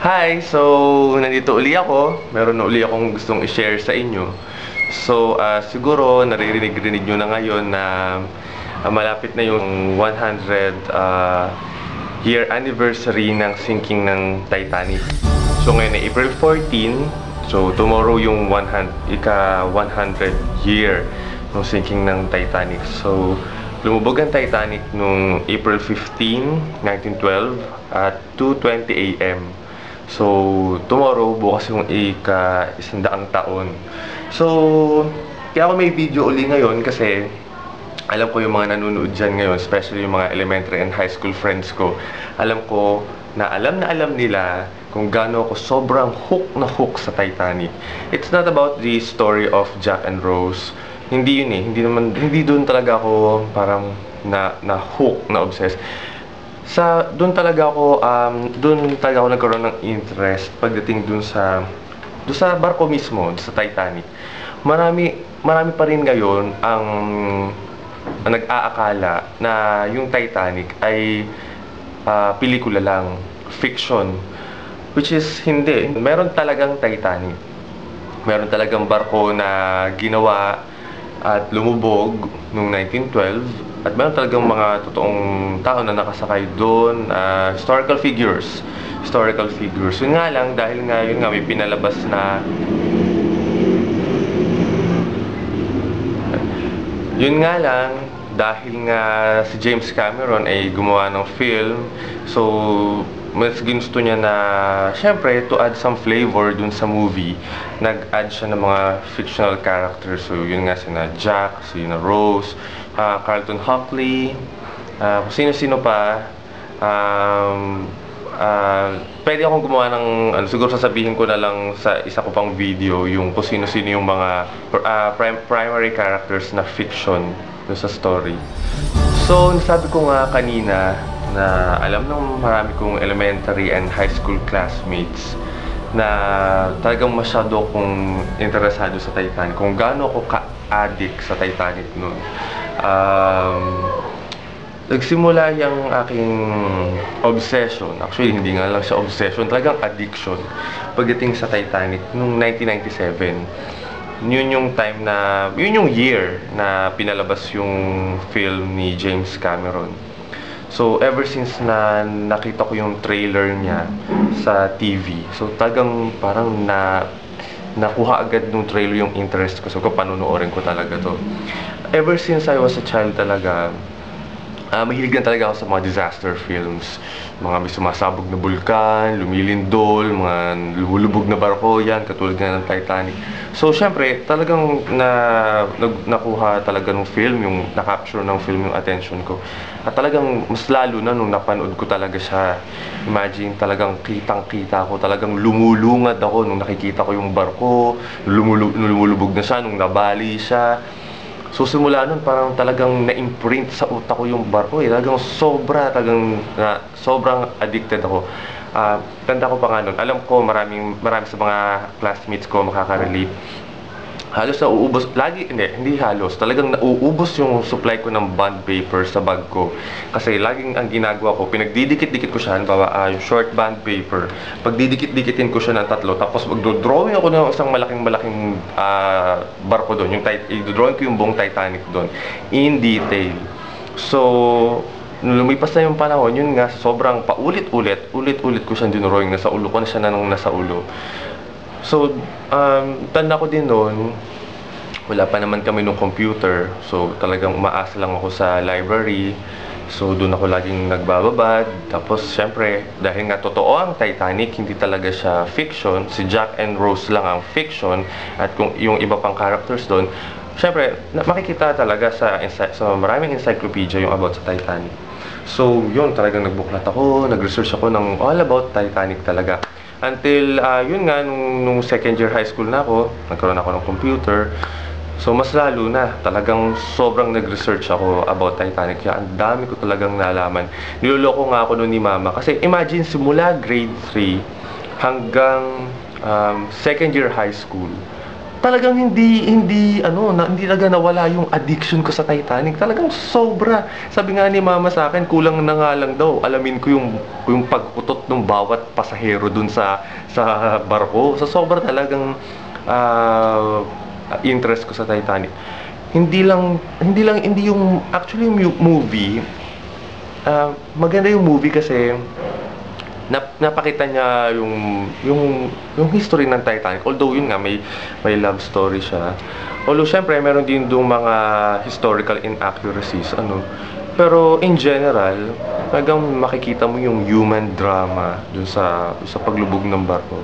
Hi! So, nandito uli ako. Meron na uli akong gustong i-share sa inyo. So, siguro naririnig-rinig nyo na ngayon na malapit na yung 100 year anniversary ng sinking ng Titanic. So, ngayon ay April 14. So, tomorrow yung ika-100 year ng sinking ng Titanic. So, lumubog ang Titanic nung April 15, 1912 at 2:20 AM. So, tomorrow, bukas yung ika-100 taon. So, kaya ako may video uli ngayon kasi alam ko yung mga nanonood dyan ngayon, especially yung mga elementary and high school friends ko. Alam ko na alam nila kung gaano ako sobrang hook sa Titanic. It's not about the story of Jack and Rose. Hindi yun eh. Hindi doon talaga ako parang na obsessed. Doon talaga ako nagkaroon ng interest pagdating doon sa barko mismo, sa Titanic. Marami pa rin ngayon ang nag-aakala na yung Titanic ay pelikula lang, fiction, which is hindi. Meron talagang Titanic. Meron talagang barko na ginawa at lumubog noong 1912. At meron talagang mga totoong tao na nakasakay doon, historical figures. Yun nga lang, dahil nga yun nga may pinalabas na si James Cameron ay gumawa ng film. So, mas ginusto niya na syempre to add some flavor dun sa movie. Nag-add siya ng mga fictional characters. So, yun nga sina Jack, sina Rose, Carlton Hockley, kung sino-sino pa. Pwede akong gumawa ng siguro sasabihin ko na lang sa isa ko pang video yung kung sino-sino yung mga primary characters na fiction dun sa story. So, nasabi ko nga kanina na alam ng marami kong elementary and high school classmates na talagang masyado akong interesado sa Titanic, kung gaano ako ka-addict sa Titanic noon. Nagsimula yung aking obsession. Actually, hindi nga lang siya obsession, talagang addiction pagdating sa Titanic noong 1997. Yun yung year na pinalabas yung film ni James Cameron. So, ever since na nakita ko yung trailer niya sa TV, so talagang parang nakuha agad nung trailer yung interest ko. So, panunuorin ko talaga to. Ever since I was a child talaga, mahilig na talaga ako sa mga disaster films. Mga may sumasabog na bulkan, lumilindol, mga lumulubog na barko, yan, katulad nga ng Titanic. So, syempre, talagang nakuha talaga ng film, yung na-capture ng film yung attention ko. At talagang mas lalo na nung napanood ko talaga siya. Imagine, talagang kitang-kita ko, talagang lumulungad ako nung nakikita ko yung barko, lumulubog na siya, nung nabali siya. So, simula nun, parang talagang na-imprint sa utak ko yung barko eh. Talagang sobrang addicted ako. Tanda ko pa nga nun, alam ko marami sa mga classmates ko makaka-relate. Halos nauubos, hindi halos, talagang nauubos yung supply ko ng bond paper sa bag ko. Kasi laging ang ginagawa ko, pinagdidikit-dikit ko siya, yung short bond paper, pagdidikit-dikitin ko siya ng 3, tapos magdodrawing ako ng isang malaking barko doon, i-drawing ko yung buong Titanic doon, in detail. So, nung lumipas na yung panahon, yun nga, sobrang paulit-ulit ko siya dinrawing, nasa ulo ko na siya nasa ulo. So, tanda ko din noon, wala pa naman kami nung computer. So, talagang umaasa lang ako sa library. So, doon ako laging nagbababad. Tapos, syempre, dahil nga totoo ang Titanic, hindi talaga siya fiction. Si Jack and Rose lang ang fiction. At kung yung iba pang characters doon, syempre, makikita talaga sa maraming encyclopedia yung about sa Titanic. So, yun, talagang nagbuklat ako, nag-research ako ng all about Titanic talaga. Until, yun nga, nung second year high school na ako, nagkaroon ako ng computer. So, mas lalo na, talagang sobrang nag-research ako about Titanic. Kaya, ang dami ko talagang nalaman. Niloloko nga ako noon ni Mama. Kasi, imagine, simula grade 3 hanggang second year high school, talagang hindi talaga nawala yung addiction ko sa Titanic. Talagang sobra. Sabi nga ni mama sa akin, kulang na nga lang daw. Alamin ko yung pag-utot ng bawat pasahero dun sa barko. Sobra talagang interest ko sa Titanic. Hindi yung actually yung movie. Maganda yung movie kasi napakita niya yung history ng Titanic. Although yun nga may love story siya. Although syempre meron din dong mga historical inaccuracies Pero in general, talagang makikita mo yung human drama dun sa paglubog ng barko.